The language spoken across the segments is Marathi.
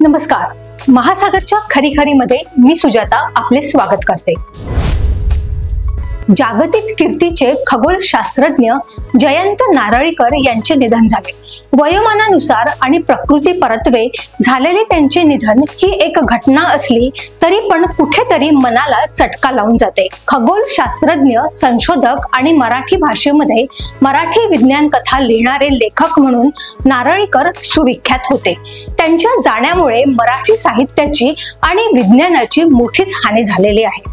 नमस्कार, महासागरच्या खरी खरीमध्ये मी सुजाता आपले स्वागत करते। जागतिक कीर्तीचे खगोलशास्त्रज्ञ जयंत नारळीकर यांचे निधन झाले। वयोमानानुसार आणि प्रकृती परत्वे झालेले त्यांचे निधन ही एक घटना असली तरी पण कुठेतरी मनाला चटका लावून जाते। खगोलशास्त्रज्ञ, संशोधक आणि मराठी भाषेमध्ये मराठी विज्ञान कथा लिहिणारे लेखक म्हणून नारळीकर सुविख्यात होते। त्यांच्या जाण्यामुळे मराठी साहित्याची आणि विज्ञानाची मोठीच हानी झालेली आहे।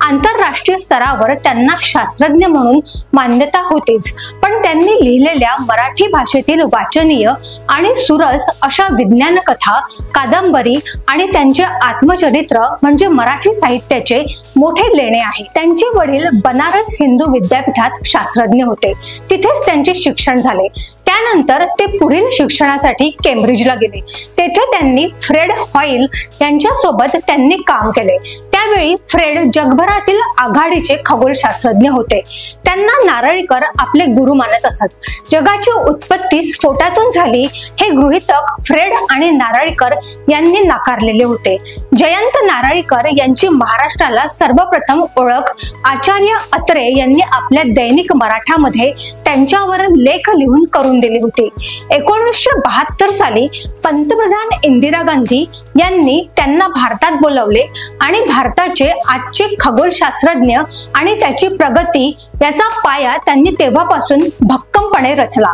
आंतरराष्ट्रीय स्तरावर त्यांना शास्त्रज्ञ म्हणून मान्यता होतीच, पण त्यांनी लिहिलेल्या मराठी भाषेतील वाचनीय आणि सुरस अशा विज्ञान कथा, कादंबरी आणि त्यांचे आत्मचरित्र म्हणजे मराठी साहित्याचे मोठे लेणे आहे। त्यांचे वडील बनारस हिंदू विद्यापीठात शास्त्रज्ञ होते, तिथेच त्यांचे शिक्षण झाले। त्यानंतर ते पुढील शिक्षणासाठी केम्ब्रिजला गेले। तेथे त्यांनी फ्रेड हॉईल यांच्यासोबत त्यांनी काम केले। त्यावेळी फ्रेड जगभरातील आघाडीचे खगोलशास्त्रज्ञ होते। त्यांना नारळीकर आपले गुरु मानत असत। जगाची उत्पत्ती स्फोटातून झाली हे गृहीतक फ्रेड आणि नारळीकर यांनी नाकारलेले होते। जयंत नारळीकर यांची महाराष्ट्राला सर्वप्रथम ओळख आचार्य अत्रे यांनी आपल्या दैनिक मराठामध्ये त्यांच्यावर लेख लिहून करून दिली होती। 1972 साली पंतप्रधान इंदिरा गांधी यांनी त्यांना भारतात बोलावले आणि भारताचे आजचे खगोलशास्त्रज्ञ आणि त्याची प्रगती याचा पाया त्यांनी तेव्हापासून भक्कमपणे रचला।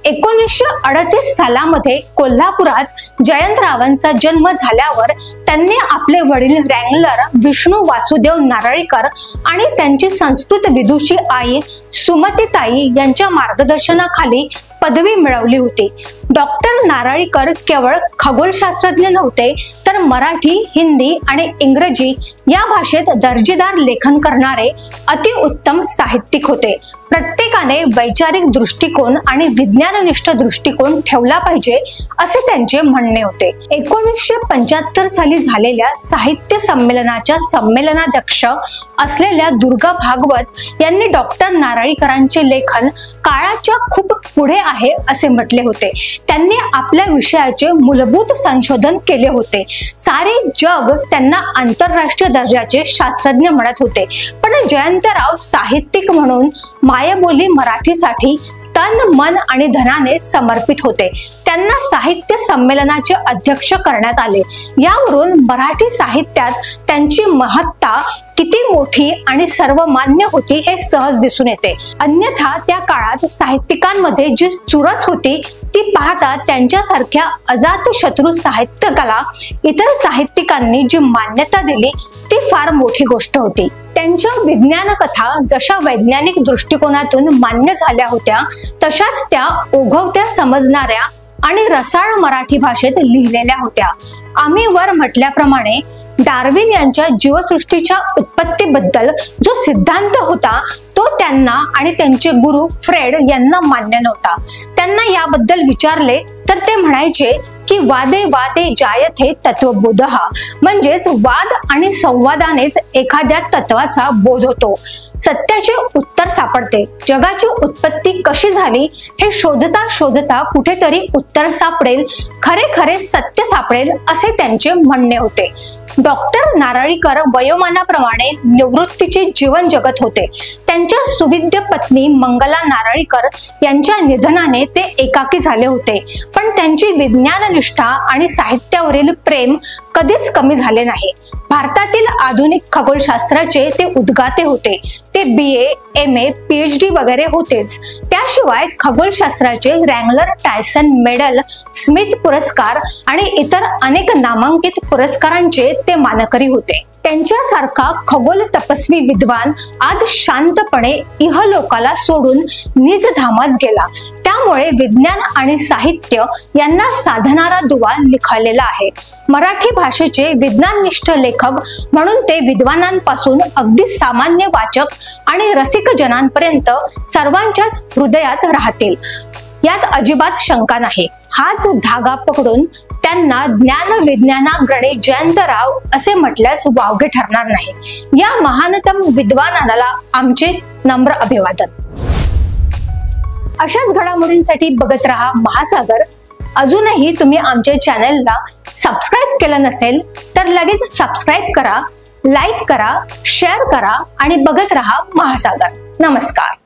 1938 सालामध्ये कोल्हापुरात जयंतरावांचा जन्म झाल्यावर त्यांनी आपले वडील रँगलर विष्णू वासुदेव नारळीकर आणि त्यांची संस्कृत विदुषी आई सुमतीताई यांच्या मार्गदर्शनाखाली पदवी मिळवली होती। डॉक्टर नारळीकर केवळ खगोलशास्त्रज्ञ नव्हते, तर मराठी, हिंदी आणि इंग्रजी या भाषेत दर्जेदार लेखन करणारे अतिउत्तम साहित्यिक होते। प्रत्येकाने वैचारिक दृष्टिकोन आणि विज्ञाननिष्ठ दृष्टिकोन ठेवला पाहिजे असे त्यांचे म्हणणे होते। 1975 साली झालेल्या साहित्य संमेलनाच्या संमेलनाध्यक्ष असलेल्या दुर्गा भागवत यांनी डॉक्टर नारळीकरांचे लेखन काळाच्या खूप पुढे आहे असे म्हटले होते। त्यांनी आपल्या विषयाचे मूलभूत संशोधन केले होते। सारे जग त्यांना आंतरराष्ट्रीय दर्जाचे शास्त्रज्ञ म्हणत होते, पण जयंतराव साहित्यिक म्हणून मायबोली मराठीसाठी तन, मन आणि धनाने समर्पित होते। त्यांना साहित्य संमेलनाचे अध्यक्ष करण्यात आले। यावरून मराठी साहित्यात त्यांची महत्ता किती मोठी आणि सर्वमान्य होती हे सहज दिसून येते। अन्यथा त्या काळात साहित्यिकांमध्ये जी चुरस होती ती पाहता त्यांच्यासारख्या अजात शत्रू साहित्यकाला इतर साहित्यिकांनी जी मान्यता दिली ती फार मोठी गोष्ट होती। त्यांच्या विज्ञान कथा जशा वैज्ञानिक दृष्टिकोनातून मान्य झाल्या होत्या, तशाच त्या ओघवत्या समजणाऱ्या आणि रसाळ मराठी भाषेत लिहिलेल्या होत्या। आम्ही वर म्हटल्याप्रमाणे डार्विन यांच्या जीवसृष्टीच्या उत्पत्तीबद्दल जो सिद्धांत होता तो त्यांना आणि त्यांचे गुरु फ्रेड यांना मान्य नव्हता। त्यांना याबद्दल विचारले तर ते म्हणायचे की वादे वादे जायते तत्वबोधः, म्हणजेच वाद आणि संवादानेच एखाद्या तत्वाचा बोध होतो, सत्याचे उत्तर सापडते। जगाची उत्पत्ती कशी झाली हे शोधता शोधता कुठेतरी उत्तर सापडेल, खरे खरे सत्य सापडेल असे त्यांचे म्हणणे होते। डॉक्टर नारळीकर वयोमानाप्रमाणे निवृत्तीचे जीवन जगत होते। त्यांच्या सुविद्य पत्नी मंगला नारळीकर यांच्या निधनाने ते एकाकी झाले होते, पण त्यांची विज्ञाननिष्ठा आणि साहित्यावरील प्रेम कधीच कमी झाले नाही। भारतातील आधुनिक खगोलशास्त्राचे ते उद्गाते होते। ते BA, MA, PhD वगैरे होतेच, त्याशिवाय खगोलशास्त्राचे रँगलर टायसन मेडल, स्मिथ पुरस्कार आणि इतर अनेक नामांकित पुरस्कारांचे ते मानकरी होते। त्यांच्यासारखा खगोल तपस्वी विद्वान आज शांतपणे इहलोकाला सोडून निजधामास गेला। त्यामुळे विज्ञान आणि साहित्य यांना साधणारा दुवा निखळलेला आहे। मराठी भाषेचे विज्ञाननिष्ठ लेखक म्हणून ते विद्वानांपासून अगदी सामान्य वाचक आणि रसिक जनांपर्यंत सर्वांच्याच हृदयात राहतील, यात अजिबात शंका नाही। हाच धागा पकडून त्यांना ज्ञान विज्ञानाग्रणी जयंतराव असे म्हटल्यास वावगे ठरणार नाही। या महानतम विद्वानाला आमचे नम्र अभिवादन। अशाच घडामोडींसाठी बघत रहा महासागर। अजूनही तुम्ही आमच्या चॅनलला सबस्क्राईब केलं नसेल तर लगेच सबस्क्राईब करा, लाईक करा, शेअर करा आणि बघत रहा महासागर. नमस्कार.